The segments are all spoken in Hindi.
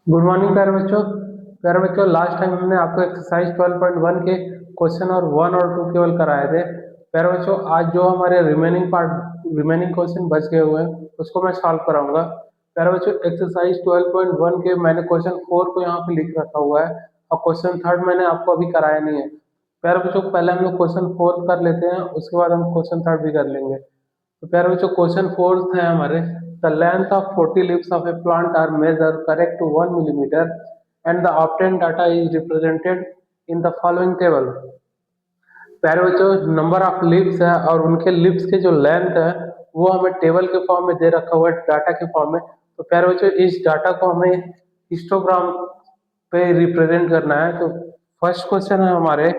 गुड मॉर्निंग प्यारे बच्चों लास्ट टाइम हमने आपको एक्सरसाइज 12.1 के क्वेश्चन और 1 और 2 केवल कराए थे। प्यारे बच्चों आज जो हमारे रिमेनिंग क्वेश्चन बच गए हुए हैं उसको मैं सॉल्व कराऊंगा। प्यारे बच्चों एक्सरसाइज 12.1 के मैंने क्वेश्चन 4 को यहाँ पे लिख रखा हुआ है और क्वेश्चन 3 मैंने आपको अभी कराया नहीं है। प्यारे बच्चों पहले हम लोग क्वेश्चन 4 कर लेते हैं, उसके बाद हम क्वेश्चन 3 भी कर लेंगे। तो प्यारे बच्चों क्वेश्चन 4 है हमारे, the length of 40 leaves of a plant are measure correct to 1 millimetre and the obtain data is represented in the following table. प्यारे बच्चों नंबर ऑफ लीव्स है और उनके लीव्स के जो लेंथ है वो हमें टेबल के फॉर्म में दे रखा हुआ है, डाटा के फॉर्म में। तो प्यारे बच्चों इस डाटा को हमें हिस्टोग्राम पे रिप्रेजेंट करना है। तो फर्स्ट क्वेश्चन है हमारे,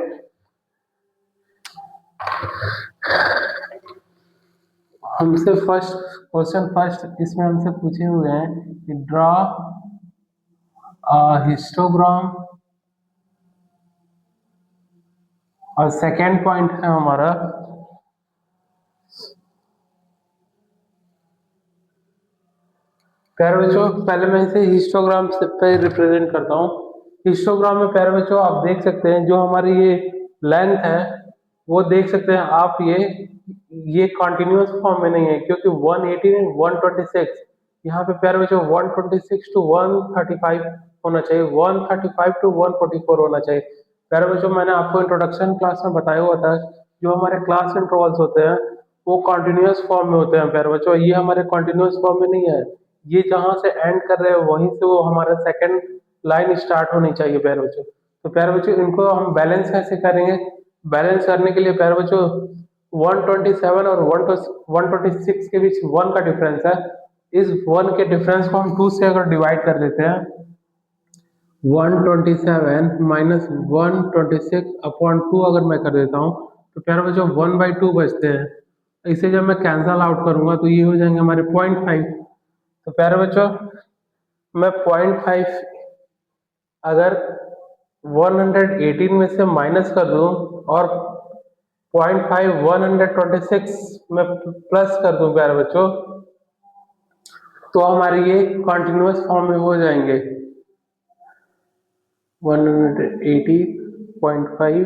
हमसे फर्स्ट इसमें हमसे पूछे हुए हैं कि ड्रॉ हिस्टोग्राम, और सेकेंड पॉइंट है हमारा प्यारे बच्चों पहले मैं इसे हिस्टोग्राम पे रिप्रेजेंट करता हूँ। हिस्टोग्राम में प्यारे बच्चों आप देख सकते हैं जो हमारी ये लेंथ है वो देख सकते हैं आप, ये कॉन्टिन्यूस फॉर्म में नहीं है क्योंकि 118 एंड 126 यहाँ पे प्यारे बच्चों 126 टू 135 होना चाहिए, 135 टू 144 होना चाहिए। प्यारे बच्चों मैंने आपको इंट्रोडक्शन क्लास में बताया हुआ था जो हमारे क्लास इंटरवल्स होते हैं वो कॉन्टिन्यूस फॉर्म में होते हैं। प्यारे बच्चों ये हमारे कॉन्टिन्यूस फॉर्म में नहीं है, ये जहां से एंड कर रहे हैं वहीं से वो हमारा सेकंड लाइन स्टार्ट होनी चाहिए प्यारे बच्चों। तो प्यारे बच्चों इनको हम बैलेंस कैसे करेंगे? बैलेंस करने के लिए प्यारे बच्चों 127 और 126 के बीच 1 का डिफरेंस है। इस 1 के डिफरेंस को हम 2 से अगर डिवाइड कर देते हैं, 127 माइनस 126 अपॉन 2 अगर मैं कर देता हूँ तो प्यारे बच्चों 1/2 बचते हैं। इसे जब मैं कैंसल आउट करूंगा तो ये हो जाएंगे हमारे 0.5। तो प्यारे बच्चों मैं 0.5 अगर 118 में से माइनस कर दूं और 0.5 126 में प्लस कर दूं प्यारे बच्चों तो हमारे ये कॉन्टिन्यूस फॉर्म में हो जाएंगे 180.5।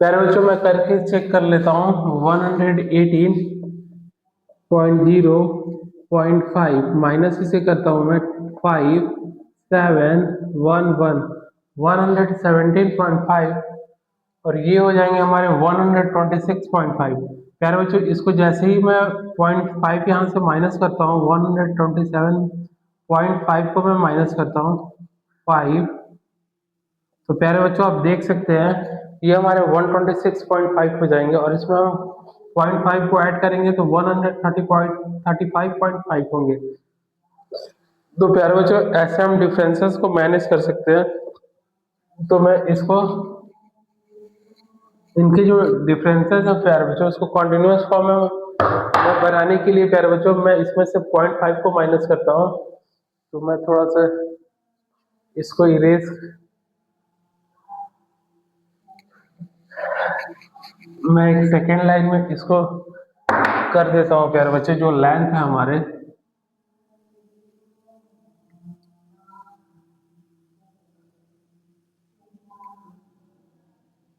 प्यारे बच्चों मैं करके चेक कर लेता हूँ 118.0.5 माइनस इसे करता हूँ मैं 5711 117.5 और ये हो जाएंगे हमारे 126.5। प्यारे बच्चों इसको जैसे ही मैं 0.5 यहाँ से माइनस करता हूँ 127.5 को मैं माइनस करता हूँ 5, तो प्यारे बच्चों आप देख सकते हैं ये हमारे 126.5 हो जाएंगे और इसमें हम 0.5 को ऐड करेंगे तो 135.5 होंगे। तो प्यारे बच्चों ऐसे हम डिफरेंसेस को मैनेज कर सकते हैं। तो मैं इसको, इनके जो डिफरेंसेस हैं प्यारे बच्चों उसको कॉन्टिन्यूस फॉर्म में बनाने के लिए प्यारे बच्चों मैं इसमें से 0.5 को माइनस करता हूँ। तो मैं थोड़ा सा इसको इरेज, मैं एक सेकेंड लाइन में इसको कर देता हूँ प्यारे बच्चे। जो लेंथ है हमारे,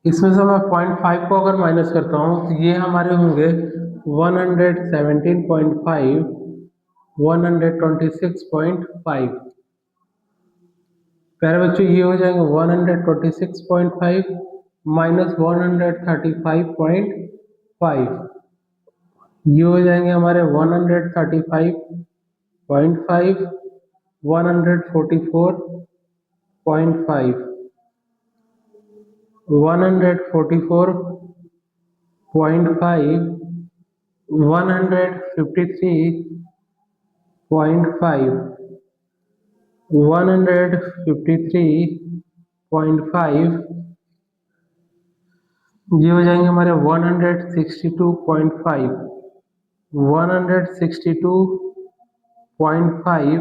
इसमें से मैं 0.5 को अगर माइनस करता हूँ तो ये हमारे होंगे 117.5 126.5। प्यारे बच्चों ये हो जाएंगे 126.5 माइनस 135.5, ये हो जाएंगे हमारे 135.5 144.5 144.5 153.5 153.5, ये हो जाएंगे हमारे 162.5 162.5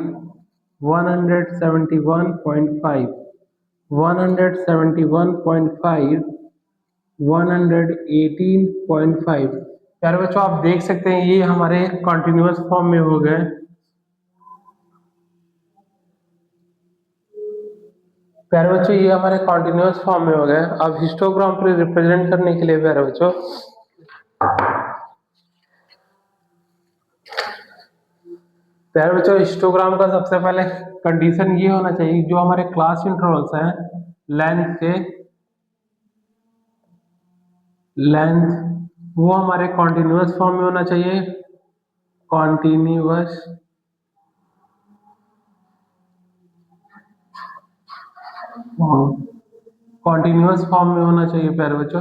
171.5 171.5 118.5। प्यारे बच्चों आप देख सकते हैं ये हमारे कॉन्टिन्यूस फॉर्म में हो गए। प्यारे बच्चों ये हमारे कॉन्टिन्यूअस फॉर्म में हो गए। अब हिस्टोग्राम पर रिप्रेजेंट करने के लिए प्यारे बच्चों हिस्टोग्राम का सबसे पहले कंडीशन ये होना चाहिए, जो हमारे क्लास इंटरवल्स हैं लेंथ वो हमारे कॉन्टिन्यूअस फॉर्म में होना चाहिए, कॉन्टिन्यूअस फॉर्म में होना चाहिए प्यारे बच्चों।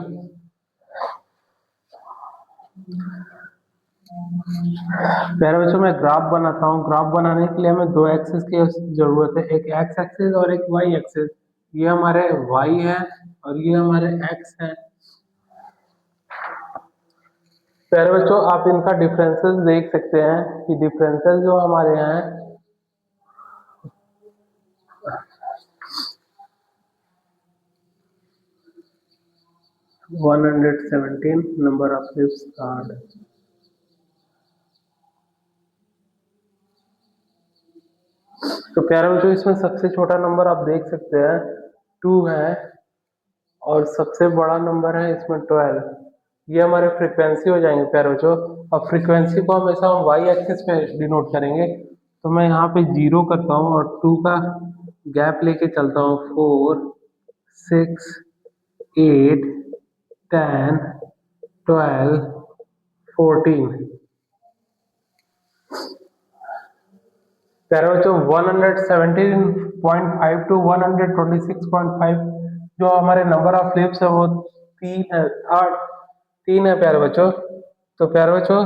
प्यारे बच्चों मैं ग्राफ बनाता हूँ। ग्राफ बनाने के लिए हमें दो एक्सिस की जरूरत है, एक एक्स एक्सिस और एक वाई एक्सिस। ये हमारे वाई है और ये हमारे एक्स है। प्यारे बच्चों आप इनका डिफरेंसेस देख सकते हैं कि डिफरेंसेस जो हमारे यहाँ है 117 नंबर ऑफ लिप्स कार्ड। तो प्यारे बच्चों इसमें सबसे छोटा नंबर आप देख सकते हैं 2 है और सबसे बड़ा नंबर है इसमें 12। ये हमारे फ्रीक्वेंसी हो जाएंगे प्यारे बच्चों। अब फ्रीक्वेंसी को हमेशा हम वाई एक्सिस पे डिनोट करेंगे, तो मैं यहाँ पे 0 करता हूँ और 2 का गैप लेके चलता हूँ। 4 6 8 10 12 14। प्यारे बच्चों 117.5 टू 126.5 जो हमारे नंबर ऑफ लिप्स है वो 3 है, 3 है प्यारे बच्चों। तो प्यारे बच्चों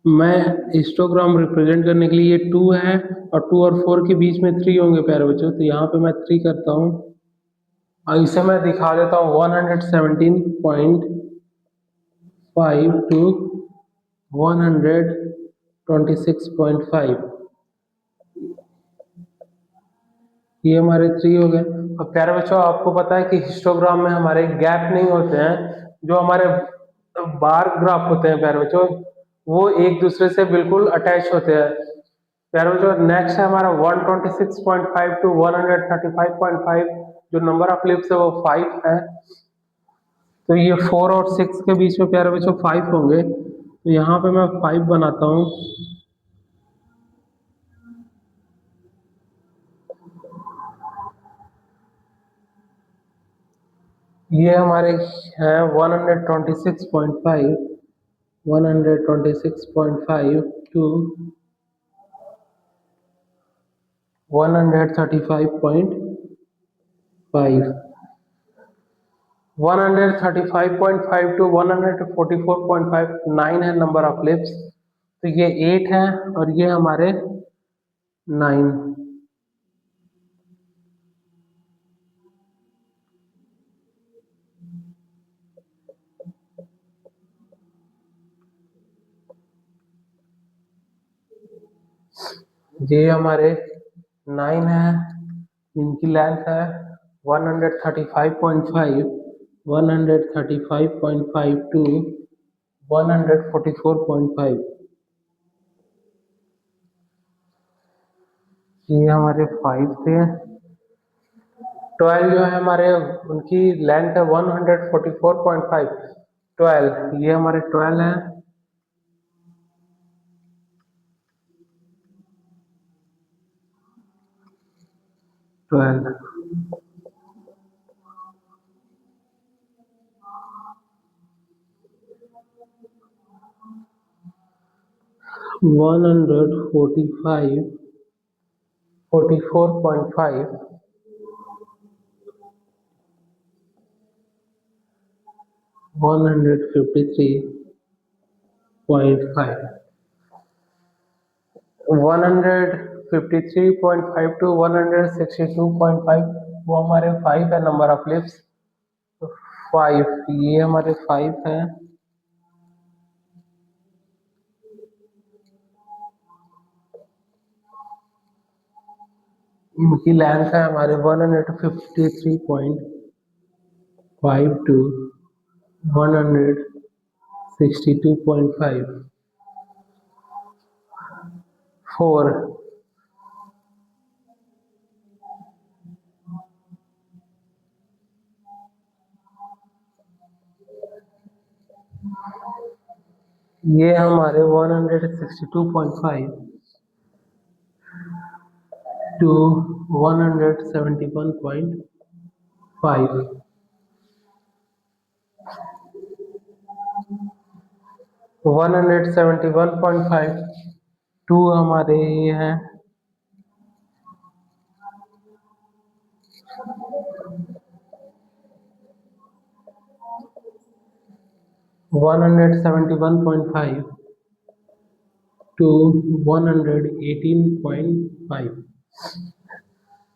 मैं हिस्टोग्राम रिप्रेजेंट करने के लिए 2 है और 2 और 4 के बीच में 3 होंगे प्यारे बच्चों। तो यहाँ पे मैं 3 करता हूँ और इसे मैं दिखा देता हूँ 117.5 टू 126.5। ये हमारे 3 हो गए। अब प्यारे बच्चों आपको पता है कि हिस्टोग्राम में हमारे गैप नहीं होते हैं। जो हमारे बार ग्राफ होते हैं प्यारे बच्चों वो एक दूसरे से बिल्कुल अटैच होते हैं। प्यारे बच्चों नेक्स्ट है हमारा 126.5 टू 135.5 जो नंबर ऑफ लिप्स है वो 5 है। तो ये 4 और 6 के बीच में प्यारे बच्चों 5 होंगे। तो यहाँ पे मैं 5 बनाता हूँ। ये हमारे हैं 126.5 टू 135.5 135.5 टू 144.5 9 है नंबर ऑफ लिप्स। तो ये 8 है और ये हमारे 9। ये हमारे 9 है, इनकी लेंथ है 135.5 टू 144.5। ये हमारे 5 थे। 12 जो है हमारे उनकी लेंथ है 144.5। 12 ये हमारे 12 है। ट्वेल्व 145 44.5 153.5 153.5 टू 162.5 वो हमारे 5 है नंबर ऑफ लिप्स। 5 ये हमारे 5 है। इनकी लेंथ है हमारे 153.5 टू 162.5। 4 ये हमारे 162.5 to 171.5, 171.5 टू हमारे ये हैं 171.5 to 118.5।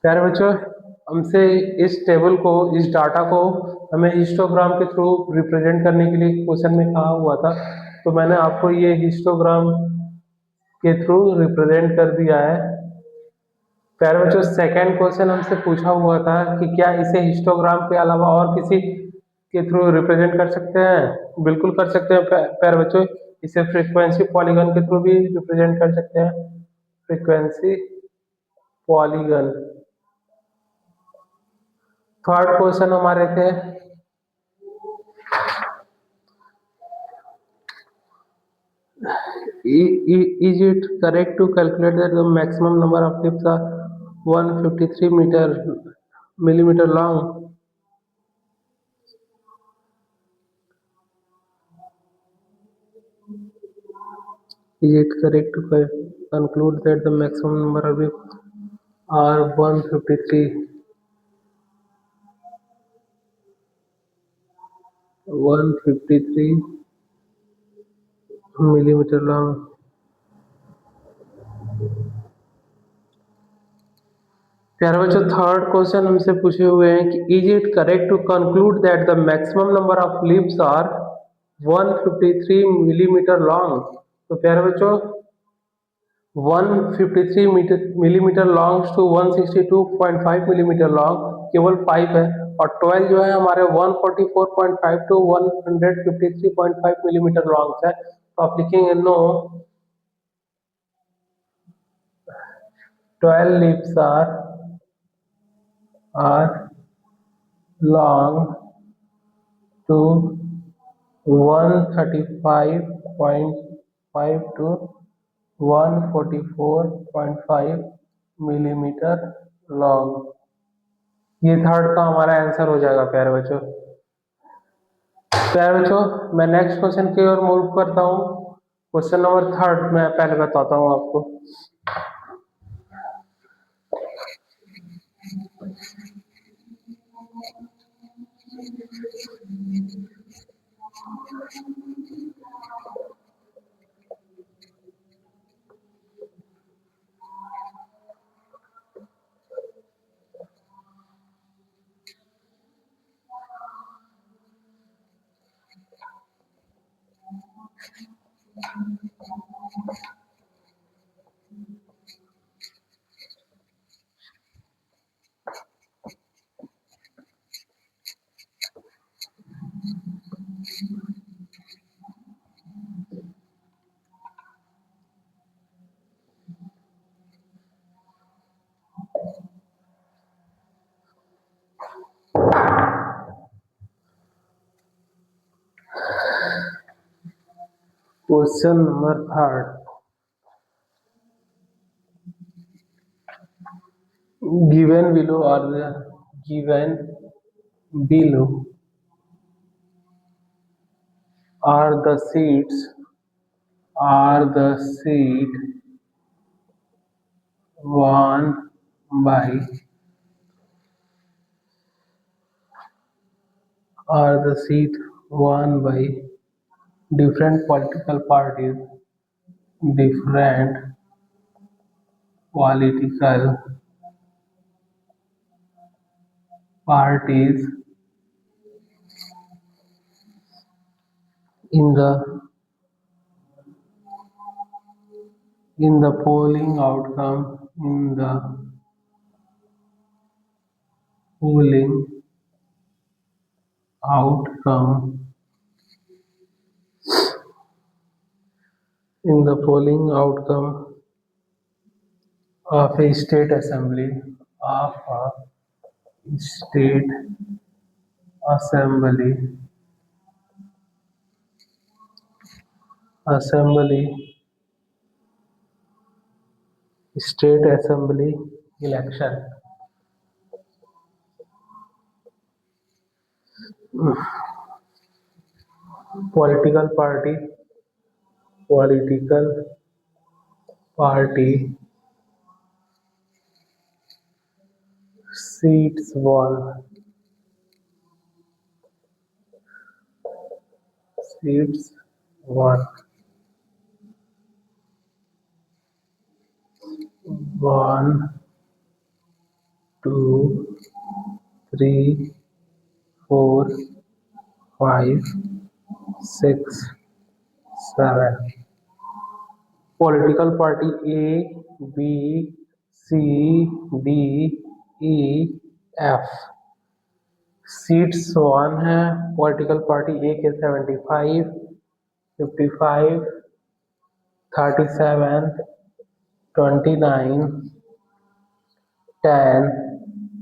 प्यारे बच्चों, हमसे इस टेबल को, इस डाटा को हमें हिस्टोग्राम के थ्रू रिप्रेजेंट करने के लिए क्वेश्चन में कहा हुआ था, तो मैंने आपको ये हिस्टोग्राम के थ्रू रिप्रेजेंट कर दिया है। प्यारे बच्चों, सेकंड क्वेश्चन हमसे पूछा हुआ था कि क्या इसे हिस्टोग्राम के अलावा और किसी के थ्रू रिप्रेजेंट कर सकते हैं? बिल्कुल कर सकते हैं प्यारे बच्चों, इसे फ्रीक्वेंसी पॉलीगन के थ्रू भी रिप्रेजेंट कर सकते हैं। Frequency polygon. थर्ड क्वेश्चन हमारे थे is it correct to calculate that the maximum number of lips are 153 millimeter long? Is it correct to conclude that the maximum number of lips are 153 millimeter long? प्यारे बच्चों, थर्ड क्वेश्चन हमसे पूछे हुए हैं कि is it correct to conclude that the maximum number of lips are 153 millimetre long? तो प्यारे बच्चों, 153 millimetre long to 162.5 millimetre long केवल 5 है, और 12 जो है हमारे 144.5 टू 153.5 मिलीमीटर लॉन्ग है। तो आप लिखेंगे no, 12 lips are long to 135.5 to 144.5 millimetre long. ये थर्ड का हमारा आंसर हो जाएगा प्यारे बच्चों। प्यारे बच्चों, मैं नेक्स्ट क्वेश्चन की ओर मूव करता हूँ। क्वेश्चन नंबर थर्ड मैं पहले बताता हूँ आपको। Question number third, given below are the seats worn by different political parties different political parties in the polling outcome of a state assembly state assembly assembly, state assembly election. Political party, political party seats won, seats won, 1 2 3 4 5 6 7। Political party A B C D E F. Seats won है पॉलिटिकल पार्टी ए के 75, 55, 37, 29, 10,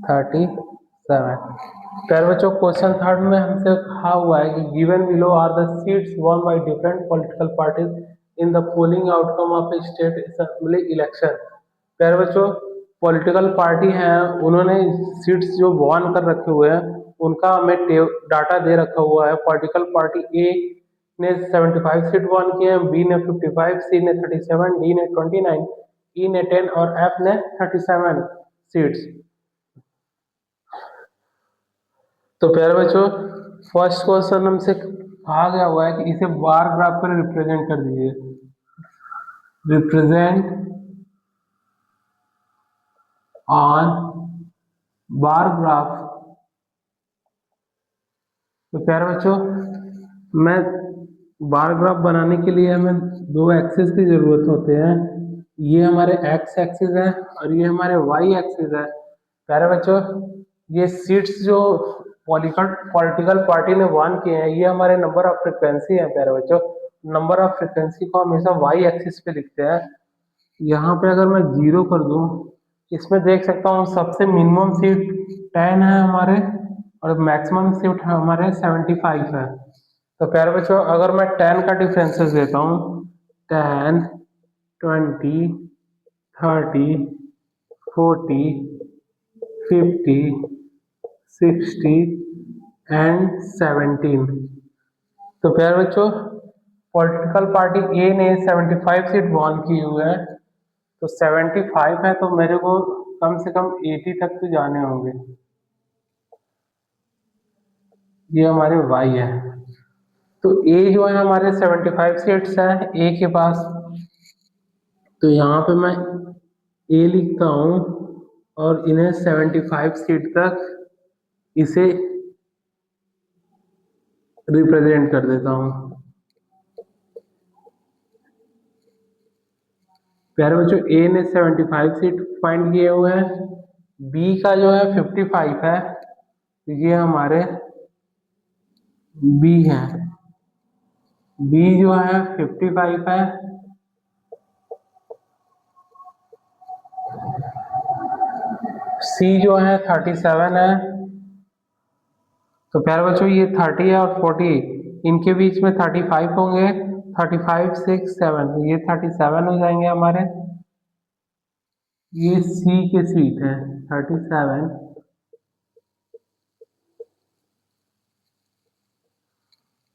37। प्यारे बच्चों क्वेश्चन थर्ड में हमसे कहा हुआ है कि given below are the seats won by different political parties in the polling outcome of a state assembly election. प्यारे बच्चों पॉलिटिकल पार्टी हैं उन्होंने सीट्स जो वन कर रखे हुए हैं उनका हमें डाटा दे रखा हुआ है। पॉलिटिकल पार्टी ए ने 75 सीट वन किए हैं, बी ने 55, सी ने 37, डी ने 29, ई ने 10 और एफ ने 37 सीट्स। तो प्यारे बच्चों फर्स्ट क्वेश्चन हमसे कहा गया हुआ है कि इसे बार ग्राफ पर रिप्रेजेंट कर दीजिए। Represent on bar graph. तो प्यारे बच्चों मैं बार ग्राफ बनाने के लिए हमें दो एक्सिस की जरूरत होते हैं। ये हमारे एक्स एक्सिस है और ये हमारे वाई एक्सिस है। प्यारे बच्चों ये सीट्स जो पॉलिटिकल पार्टी ने वन किए हैं ये हमारे नंबर ऑफ फ्रिक्वेंसी है। प्यारे बच्चों नंबर ऑफ फ्रिक्वेंसी को हमेशा वाई एक्सिस पे लिखते हैं। यहाँ पे अगर मैं 0 कर दूं इसमें देख सकता हूँ सबसे मिनिमम सीट 10 है हमारे और मैक्सिमम सीट हमारे 75 है। तो प्यारे बच्चों अगर मैं 10 का डिफरेंसेस देता हूँ 10, 20, 30, 40, 50, 60 एंड 17। तो प्यारे बच्चों पॉलिटिकल पार्टी ए ने 75 सीट वॉन की हुए है तो 75 है तो मेरे को कम से कम 80 तक तो जाने होंगे। ये हमारे वाई है। तो ए जो है हमारे 75 सीट्स है ए के पास। तो यहाँ पे मैं ए लिखता हूँ और इन्हें 75 सीट तक इसे रिप्रेजेंट कर देता हूँ। प्यारे बच्चों ए ने 75 सीट फाइंड किए हुए हैं, बी का जो है 55 है, ये हमारे बी है, बी जो है 55 है, सी जो है 37 है। तो प्यारे बच्चों ये 30 है और 40 इनके बीच में 35 होंगे, 35, 6, 7 ये 37 हो जाएंगे हमारे। ये सी के सीट है 37।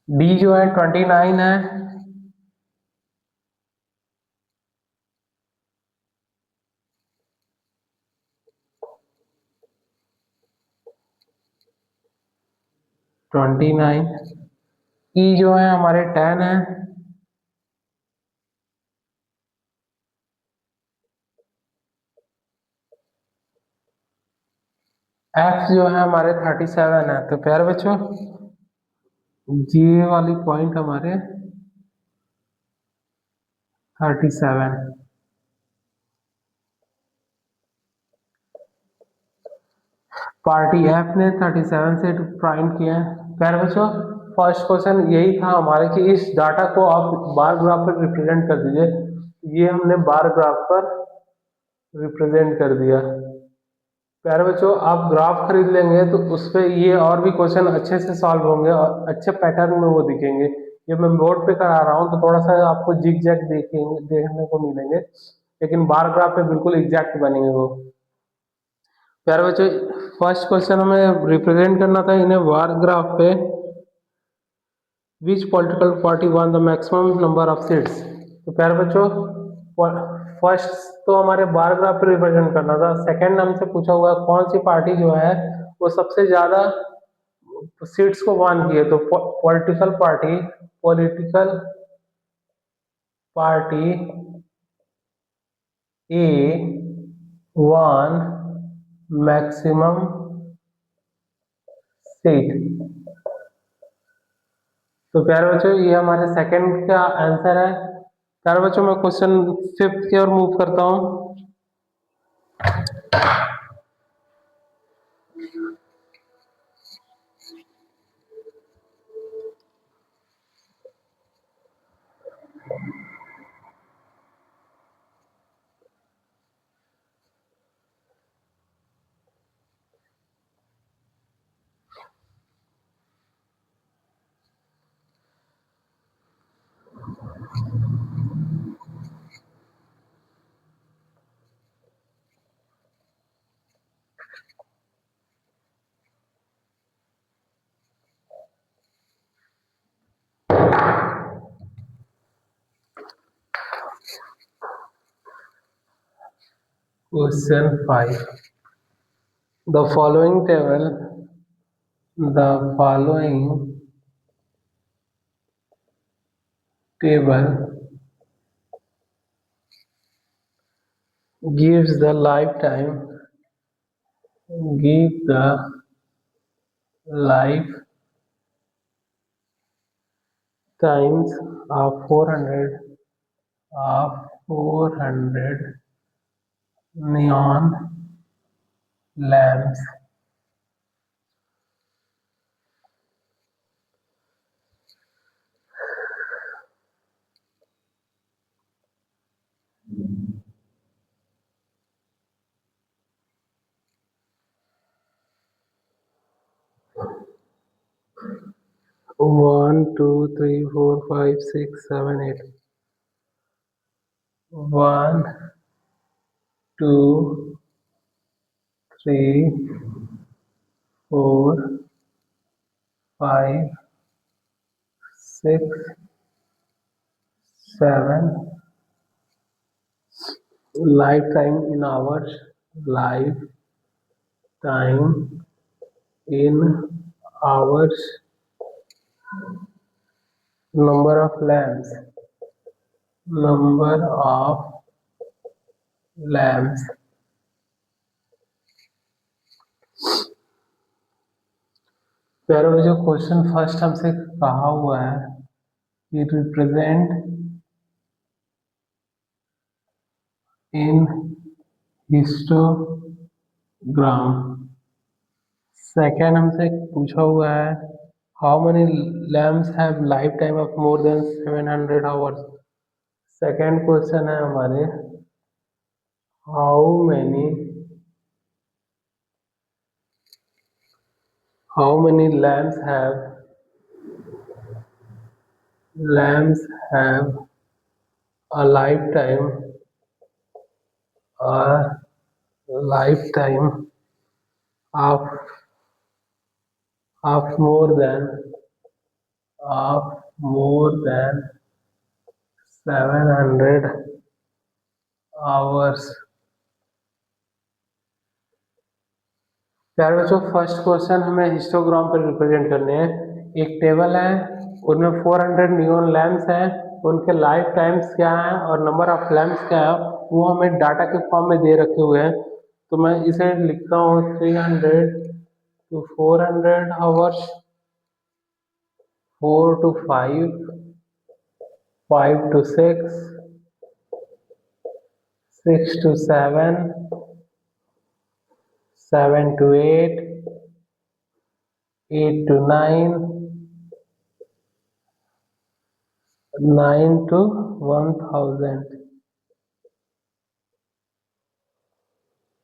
डी जो है 29 है, ई जो है हमारे 10 है, एफ जो है हमारे 37 है। तो प्यारे बच्चों ये वाली पॉइंट हमारे 37। पार्टी एफ ने 37 से फाइंड किया है। प्यारे बच्चों फर्स्ट क्वेश्चन यही था हमारे कि इस डाटा को आप बार ग्राफ पर रिप्रेजेंट कर दीजिए। ये हमने बार ग्राफ पर रिप्रेजेंट कर दिया। प्यारे बच्चों आप ग्राफ खरीद लेंगे तो उस पर ये और भी क्वेश्चन अच्छे से सॉल्व होंगे और अच्छे पैटर्न में वो दिखेंगे। ये मैं बोर्ड पे करा रहा हूँ तो थोड़ा सा आपको जिग जैग देखने को मिलेंगे, लेकिन बार ग्राफ पे बिल्कुल एग्जैक्ट बनेंगे वो। प्यारे बच्चों, फर्स्ट क्वेश्चन हमें रिप्रेजेंट करना था इन्हें बार ग्राफ पे, विच political party one the maximum number of seats. तो प्यारे बच्चों, फर्स्ट तो हमारे बार ग्राफ पे रिप्रेजेंट करना था। सेकंड हमसे पूछा हुआ है कौन सी पार्टी जो है वो सबसे ज्यादा सीट्स को वन की है। तो पॉलिटिकल पार्टी ए वन मैक्सिमम सीट। तो प्यारे बच्चों, ये हमारे सेकंड का आंसर है। प्यारे बच्चों, मैं क्वेश्चन फिफ्थ की ओर मूव करता हूँ। Question 5, the following table gives the lifetimes of 400 neon lamps. One, two, three, four, five, six, seven, eight. One, two, three, four, five, six, seven. Lifetime in hours. Lifetime in hours. Number of lamps. Number of lamps. प्यारों में जो क्वेश्चन फर्स्ट हमसे कहा हुआ है, ये रिप्रेजेंट इन हिस्टोग्राम। सेकेंड हमसे पूछा हुआ है how many lamps have life time of more than 700 hours. Second question है हमारे how many lamps have a lifetime of more than 700 hours। प्यारे बच्चों, फर्स्ट क्वेश्चन हमें हिस्टोग्राम पर रिप्रेजेंट करने हैं। एक टेबल है, उनमें 400 नियॉन लैम्प्स हैं, उनके लाइफ टाइम्स क्या हैं और नंबर ऑफ लैम्प्स क्या है वो हमें डाटा के फॉर्म में दे रखे हुए हैं। तो मैं इसे लिखता हूँ 300 to 400 hours, 4 to 5, 5 to 6, 6 to 7, 7 to 8, 8 to 9, 9 to 1000,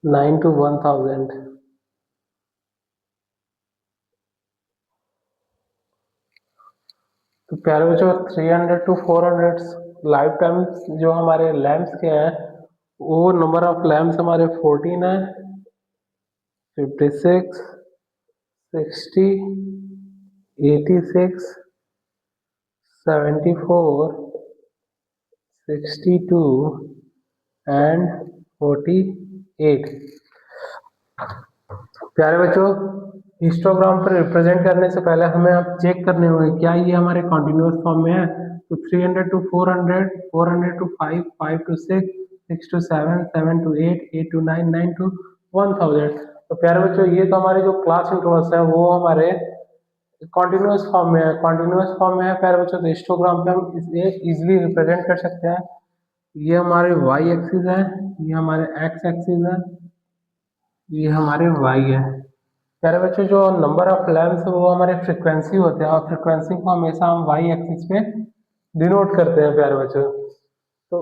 9 to 1000। तो तो प्यारे बच्चों 300 to 400 लाइफ टाइम जो हमारे लैम्प्स के हैं, वो नंबर ऑफ लैम्प्स हमारे 14 है, 56, 60, 86, 74, 62 एंड 48। प्यारे बच्चों, हिस्टोग्राम पर रिप्रेजेंट करने से पहले हमें अब चेक करने होंगे क्या ये हमारे कॉन्टिन्यूअस फॉर्म में है। तो 300 to 400, 400 to 5, 5 to 6, 6 to 7, 7 to 8, 8 to 9, 9 to 1000। तो प्यारे बच्चों, ये तो हमारे जो क्लास इंटरवल्स है वो हमारे कॉन्टिन्यूअस फॉर्म में है। कॉन्टिन्यूअस फॉर्म में है प्यारे बच्चों, तो हिस्टोग्राम पे हम इसे इजिली रिप्रेजेंट कर सकते हैं। ये हमारे वाई एक्सिस है, ये हमारे एक्स एक्सिस है, ये हमारे वाई है। प्यारे बच्चों, जो नंबर ऑफ लैम्प्स है वो हमारे फ्रीक्वेंसी होते हैं, और फ्रीक्वेंसी को हमेशा हम वाई एक्सिस पे डिनोट करते हैं प्यारे बच्चों। तो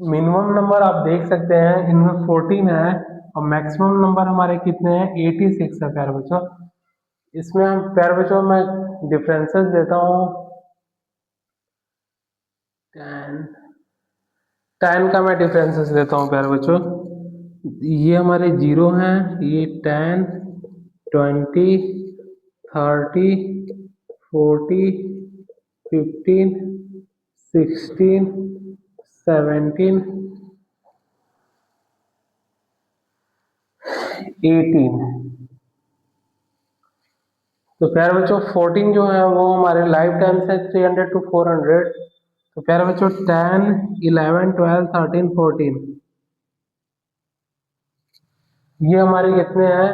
मिनिमम नंबर आप देख सकते हैं इनमें 14 है, और मैक्सिमम नंबर हमारे कितने हैं, 86 है प्यारे बच्चों। इसमें हम प्यारे बच्चों मैं डिफरेंसेस देता हूँ। 10 10 का मैं डिफरेंसेस देता हूँ प्यारे बच्चों। ये हमारे 0 हैं, ये 10, 20, 30, 40, 15, 16, 17, 18। तो प्यारे बच्चों 14 जो है वो हमारे लाइफ टाइम से 300 to 400। तो प्यारे बच्चों 10, 11, 12, 13, 14 ये हमारे कितने हैं,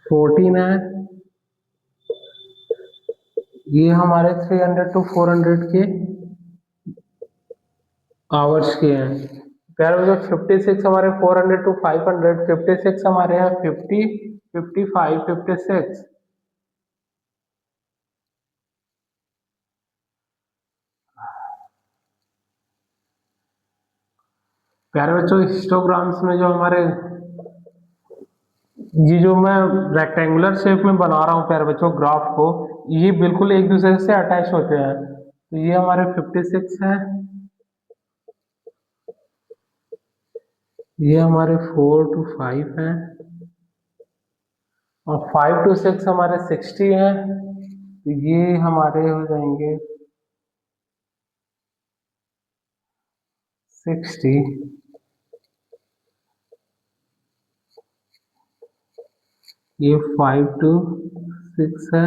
14 है। ये हमारे 300 to 400 के आवर्स के हैं। प्यारे बच्चों 56 हमारे 400 to 500, 56 हमारे हैं 50, 55, 56। प्यारे बच्चों, हिस्टोग्राम्स में जो हमारे ये जो मैं रेक्टेंगुलर शेप में बना रहा हूँ प्यारे बच्चों ग्राफ को, ये बिल्कुल एक दूसरे से अटैच होते हैं। तो ये हमारे 56 है, ये हमारे 4 to 5 है, और 5 to 6 हमारे 60 है। तो ये हमारे हो जाएंगे 60। ये 5 to 6 है।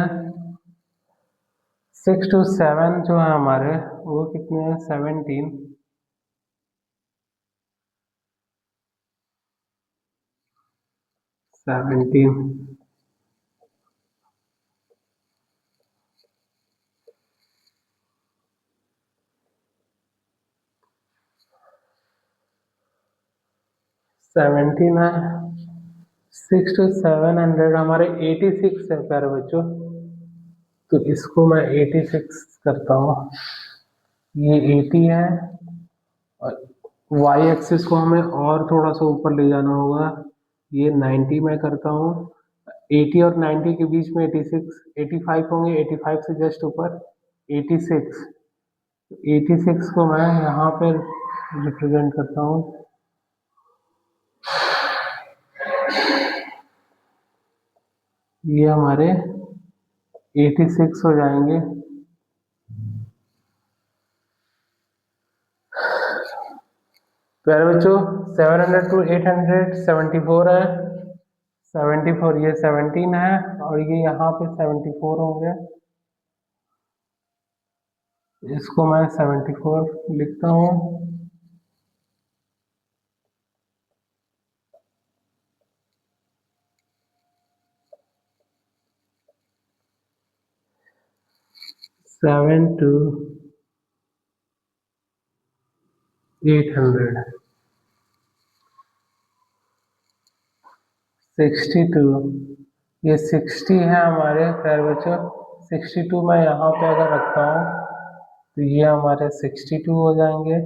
6 to 7 जो है हमारे वो कितने हैं, 17। 17। 17 है। 6 to 700 हमारे 86 है प्यारे बच्चों। तो इसको मैं 86 करता हूँ, ये 80 है। और वाई एक्सिस को हमें और थोड़ा सा ऊपर ले जाना होगा, ये 90 में करता हूँ। 80 और 90 के बीच में 86, 85 होंगे, 85 से जस्ट ऊपर 86। 86 को मैं यहाँ पर रिप्रेजेंट करता हूँ। ये हमारे 86 हो जाएंगे। प्यारे बच्चों 700 to 800 74 है। 74 ये 17 है, और ये यहाँ पे 74 होंगे। इसको मैं 74 लिखता हूँ। सेवन टू 800, 62, ये 60 है हमारे प्यारे बच्चों। 62 मैं यहाँ पे अगर रखता हूँ तो ये हमारे 62 हो जाएंगे।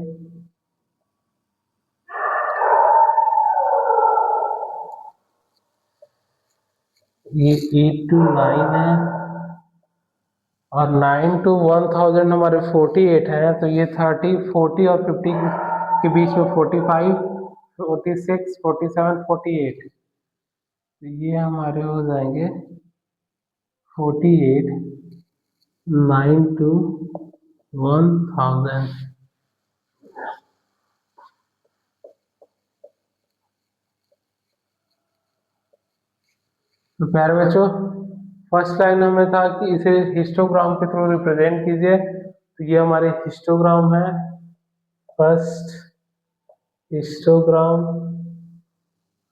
ये 8 to 9 है, और 9 to 1000 हमारे 48 हैं, तो ये 30 40 और 50 के बीच में 45 46 47 48, तो ये हमारे हो जाएंगे 48 9 to 1000। तो प्यारे बच्चों, फर्स्ट लाइन हमें था कि इसे हिस्टोग्राम के थ्रू रिप्रेजेंट कीजिए, तो ये हमारे हिस्टोग्राम है। First histogram.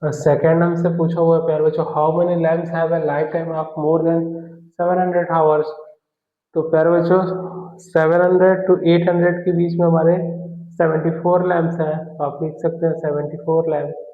सेकेंड हमसे पूछा हुआ है प्यारे बच्चों, how many lamps have a life time of more than 700 hours. तो प्यारे बच्चों 700 to 800 के बीच में हमारे 74 लैम्प्स हैं, तो आप लिख सकते हैं 74 लैम्प।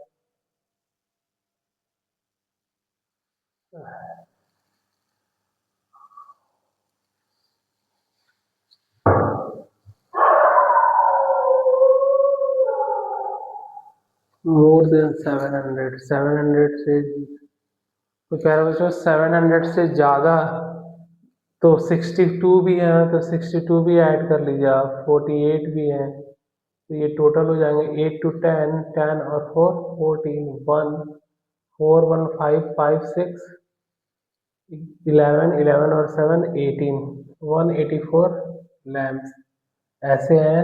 मोर देन 700, 700 से, तो प्यारे बच्चों 700 से ज़्यादा तो 62 भी हैं, तो 62 भी ऐड कर लीजिए आप, 48 भी हैं, तो ये टोटल हो जाएंगे 8 to 10, 10 और 4 14, 1 4 1 5 5 6 11 11 और 7 18, 184 लैम्प्स ऐसे हैं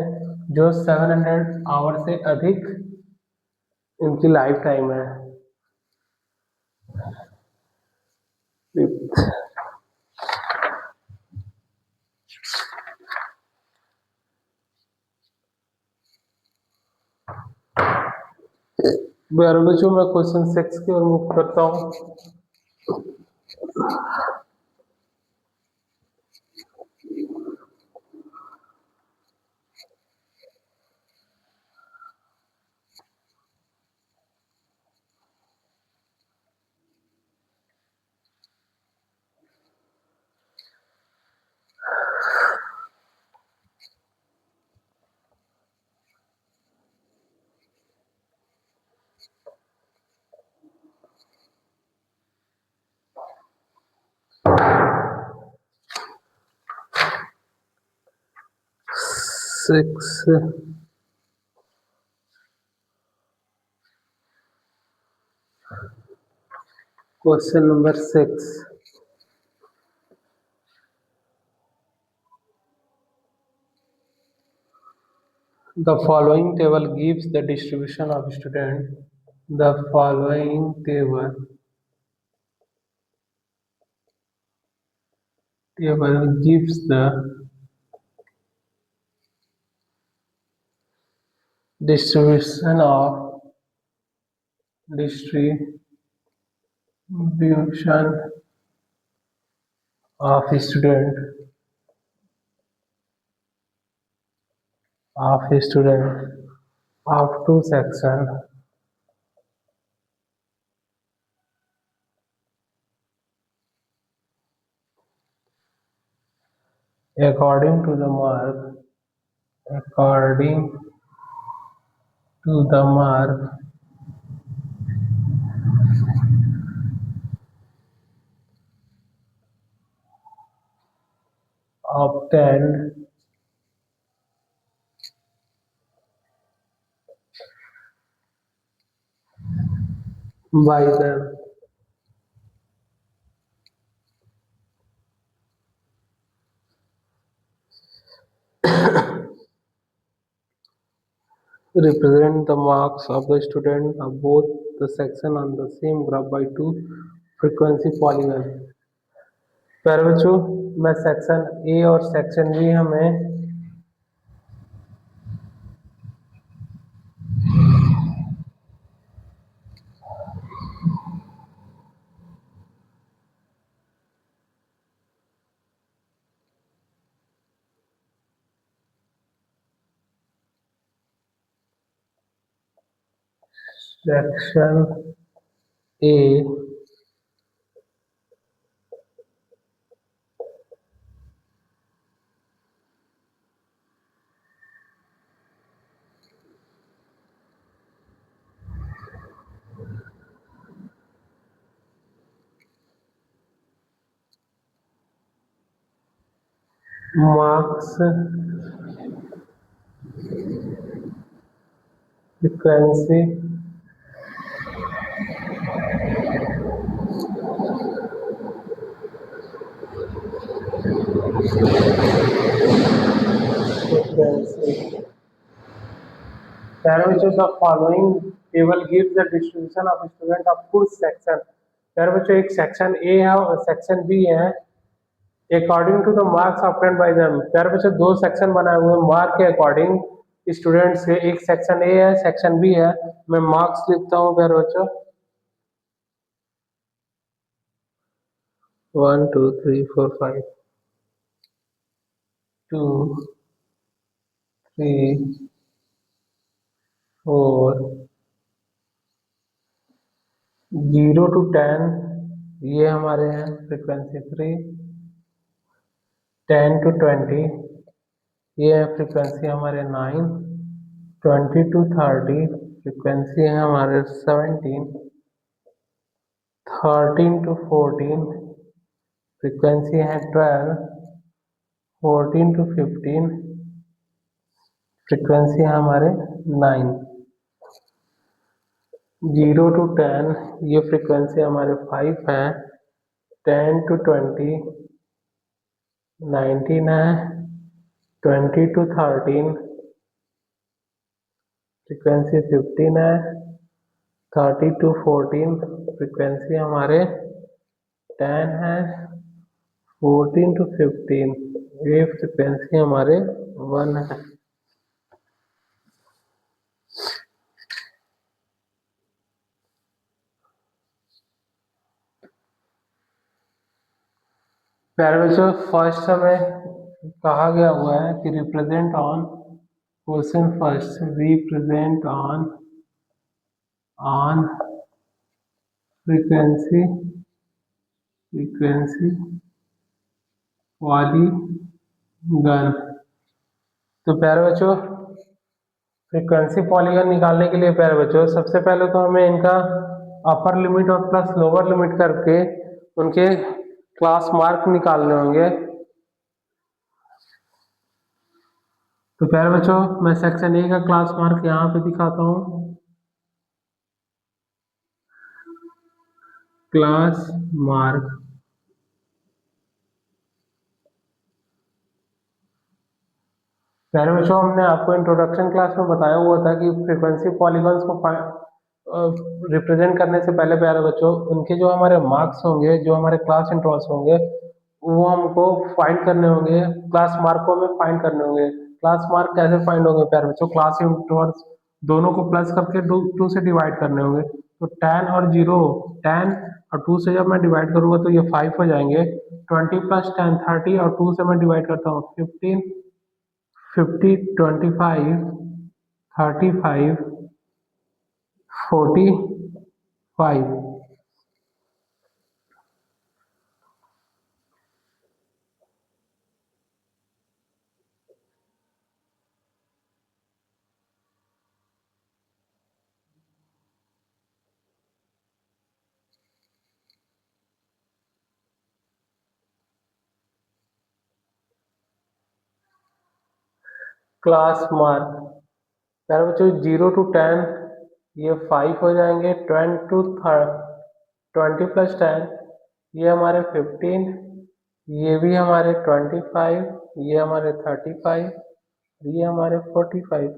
जो 700 आवर से अधिक इनकी लाइफ टाइम है। बच्चों मैं क्वेश्चन 6 की ओर मूव करता हूँ। Six question number 6, the following table gives the distribution of student. The following table gives the distribution of student of two section according to the mark obtained by them. Represent the marks of the student of both the section on the same graph by two frequency polygon। प्यारे बच्चों, मैं सेक्शन ए और सेक्शन बी हमें section A marks frequency frequency. Parameter the following table gives the distribution of student of good section. Parameter एक सेक्शन ए है और सेक्शन बी है according to the marks obtain by them. parameter दो सेक्शन बनाए हुए हैं मार्क के अकॉर्डिंग स्टूडेंट्स के, एक सेक्शन ए है सेक्शन बी है। मैं मार्क्स लिखता हूँ parameter 1 2 3 4 5 2 3 4 0 to 10 ये हमारे हैं फ्रीक्वेंसी 3 10 to 20 ये है फ्रीक्वेंसी हमारे 9 20 to 30 फ्रीक्वेंसी है हमारे 17 13 to 14 फ्रीक्वेंसी है 12 14 to 15 फ्रीक्वेंसी है हमारे 9 0 to 10 ये फ्रीक्वेंसी हमारे 5 है 10 to 20 19 है 20 to 13 फ्रीक्वेंसी 15 है 30 to 14 फ्रीक्वेंसी हमारे 10 है 14 to 15 ये फ्रीक्वेंसी हमारे 1 है। पैरामीटर फर्स्ट हमें कहा गया हुआ है कि represent on question first represent on frequency वाली गन। तो प्यारे बच्चों फ्रीक्वेंसी पॉलीगन निकालने के लिए प्यारे बच्चों सबसे पहले तो हमें इनका अपर लिमिट और प्लस लोअर लिमिट करके उनके क्लास मार्क निकालने होंगे। तो प्यारे बच्चों मैं सेक्शन ए का क्लास मार्क यहाँ पे दिखाता हूँ। क्लास मार्क प्यारे बच्चों हमने आपको इंट्रोडक्शन क्लास में बताया हुआ था कि फ्रीक्वेंसी पॉलीगन्स को रिप्रेजेंट करने से पहले प्यारे बच्चों उनके जो हमारे मार्क्स होंगे जो हमारे क्लास इंटरवल्स होंगे वो हमको फाइंड करने होंगे, क्लास मार्क को हमें फाइंड करने होंगे। क्लास मार्क कैसे फाइंड होंगे प्यारे बच्चों, क्लास इंटरवल्स दोनों को प्लस करके टू से डिवाइड करने होंगे। तो 10 और 0 10 और 2 से जब मैं डिवाइड करूंगा तो ये 5 हो जाएंगे। 20 प्लस 10 30 और 2 से मैं डिवाइड करता हूँ 15 50 25 35 45। क्लास मार्क प्यारे बच्चों 0 to 10 ये 5 हो जाएंगे। 20 प्लस 10 ये हमारे 15, ये भी हमारे 25, ये हमारे 35, ये हमारे 45।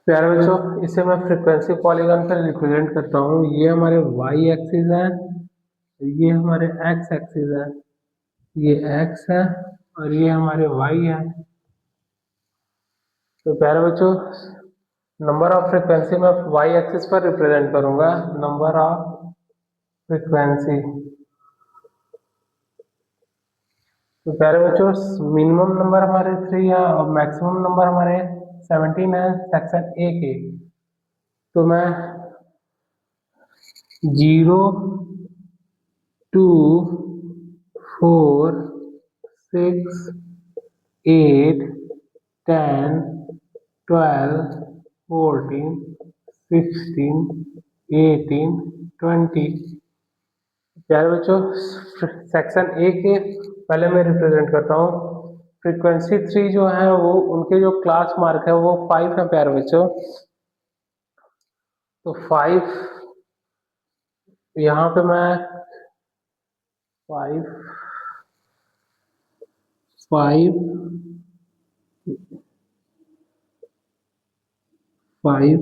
प्यारे बच्चों इसे मैं फ्रीक्वेंसी पॉलीगन पर रिप्रेजेंट करता हूँ। ये हमारे वाई एक्सिस है, ये हमारे एक्स एक्सिस है, ये एक्स है और ये हमारे वाई है। तो प्यारे बच्चों नंबर ऑफ फ्रीक्वेंसी में वाई एक्सिस पर रिप्रेजेंट करूंगा, नंबर ऑफ फ्रीक्वेंसी। तो प्यारे बच्चों मिनिमम नंबर हमारे 3 है और मैक्सिमम नंबर हमारे 17 है सेक्शन ए के। तो मैं 0 2 4 6 8 10 12 14 16 18 20 प्यारे बच्चों, सेक्शन ए के पहले मैं रिप्रेजेंट करता हूँ। फ्रीक्वेंसी 3 जो है वो उनके जो क्लास मार्क है वो 5 है प्यारे बच्चों। तो 5 यहाँ पे मैं 5 5 5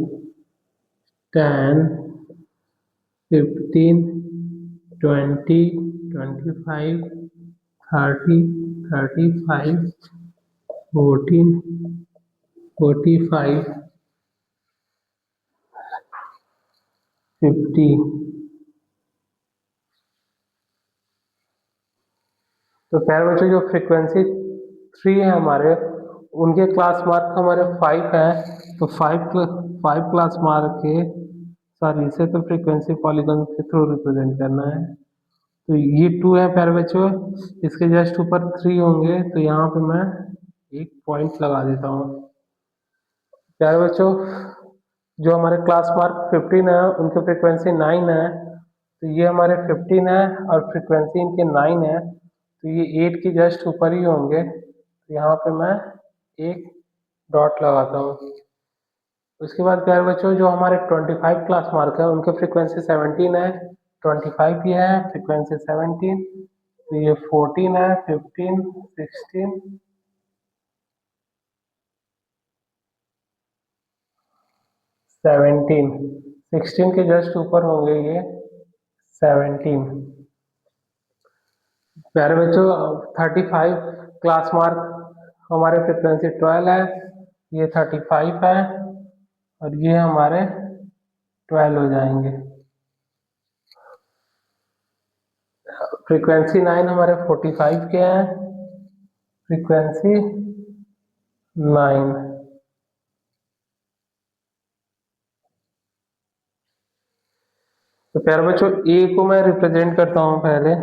10 15 20 25 30 35 14 45 50। तो खैर बच्चों, जो फ्रीक्वेंसी 3 है हमारे, उनके क्लास मार्क हमारे 5 है। तो 5 क्लास मार्क के, सॉरी, इसे तो फ्रीक्वेंसी पॉलीगॉन के थ्रू रिप्रेजेंट करना है। तो ये 2 है प्यारे बच्चों, इसके जस्ट ऊपर 3 होंगे, तो यहाँ पे मैं एक पॉइंट लगा देता हूँ। प्यारे बच्चों, जो हमारे क्लास मार्क 15 है उनकी फ्रीक्वेंसी 9 है। तो ये हमारे 15 है और फ्रीक्वेंसी इनके 9 है, तो ये 8 की जस्ट ऊपर ही होंगे। तो यहाँ पे मैं एक डॉट लगाता हूँ। उसके बाद प्यारे बच्चों, जो हमारे 25 क्लास मार्क है उनके फ्रीक्वेंसी 17 है। 25 ये है फ्रीक्वेंसी 17। तो ये 14 है, 15, 16, 17। 16 के जस्ट ऊपर होंगे ये 17। प्यारे बच्चों, 35 क्लास मार्क हमारे फ्रीक्वेंसी 12 है, ये 35 है और ये हमारे 12 हो जाएंगे। फ्रीक्वेंसी 9 हमारे 45 के हैं, फ्रीक्वेंसी 9। तो प्यारे बच्चों, ए को मैं रिप्रेजेंट करता हूँ पहले।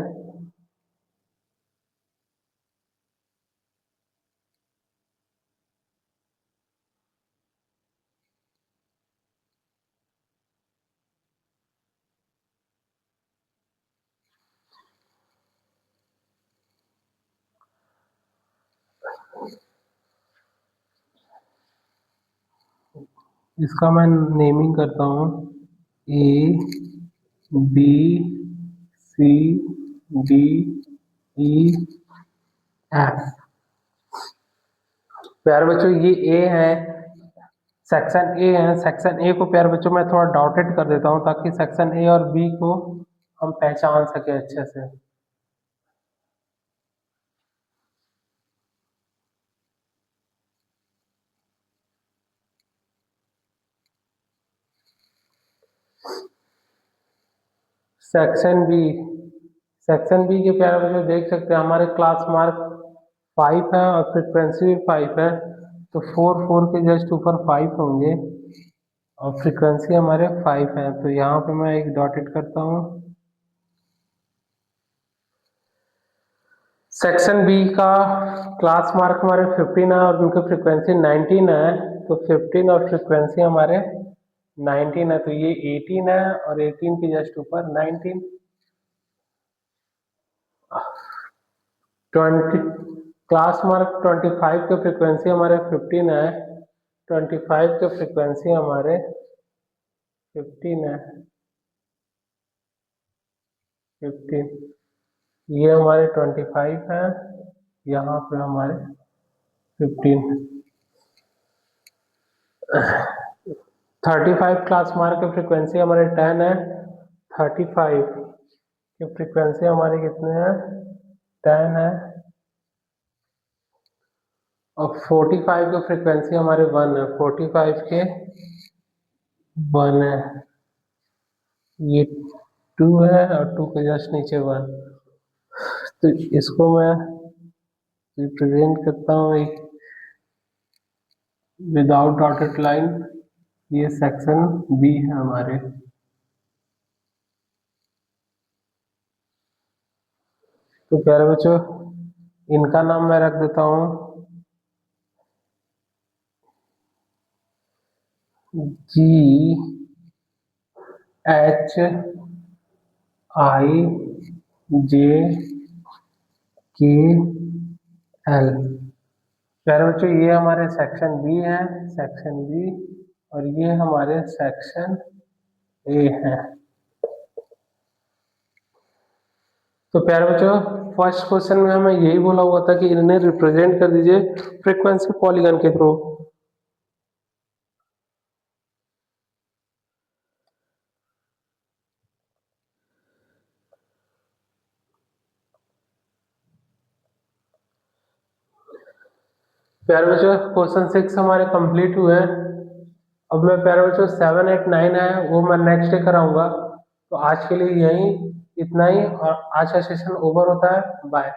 इसका मैं नेमिंग करता हूँ A B C D E F. प्यारे बच्चों, ये ए है, सेक्शन ए है। सेक्शन ए को प्यारे बच्चों मैं थोड़ा डॉटेड कर देता हूँ ताकि सेक्शन ए और बी को हम पहचान सके अच्छे से। सेक्शन बी, सेक्शन बी के प्यारे बच्चों देख सकते हैं हमारे क्लास मार्क 5 है और फ्रीक्वेंसी भी 5 है। तो 4 के जस्ट ऊपर 5 होंगे और फ्रीक्वेंसी हमारे 5 है। तो यहाँ पे मैं एक डॉटेड करता हूँ। सेक्शन बी का क्लास मार्क हमारे 15 है और उनकी फ्रीक्वेंसी 19 है। तो 15 और फ्रीक्वेंसी हमारे 19 है, तो ये 18 है और 18 के जस्ट ऊपर 19। 20 क्लास मार्क 25 के फ्रीक्वेंसी हमारे 15 है। 25 के फ्रीक्वेंसी हमारे 15 है, 15। ये हमारे 25 है, यहाँ पे हमारे 15। 35 क्लास मार्क की फ्रीक्वेंसी हमारे 10 है। 35 की फ्रीक्वेंसी हमारी कितने हैं? 10 है। और 45 की फ्रीक्वेंसी हमारे 1 है। 45 के 1 है, ये 2 है और 2 के जस्ट नीचे 1। तो इसको मैं रिप्रेजेंट करता हूँ एक विदाउट डॉटेड लाइन। ये सेक्शन बी है हमारे। तो प्यारे बच्चों, इनका नाम मैं रख देता हूँ GHI जे के एल। प्यारे बच्चों ये हमारे सेक्शन बी है, सेक्शन बी, और ये हमारे सेक्शन ए है। तो प्यारे बच्चों फर्स्ट क्वेश्चन में हमें यही बोला हुआ था कि इन्हें रिप्रेजेंट कर दीजिए फ्रीक्वेंसी पॉलीगन के थ्रू। प्यारे बच्चों क्वेश्चन 6 हमारे कंप्लीट हुए हैं। अब मैं प्यारे बच्चों 7, 8, 9 है वो मैं नेक्स्ट डे कराऊंगा। तो आज के लिए यही इतना ही, और आज का सेशन ओवर होता है। बाय।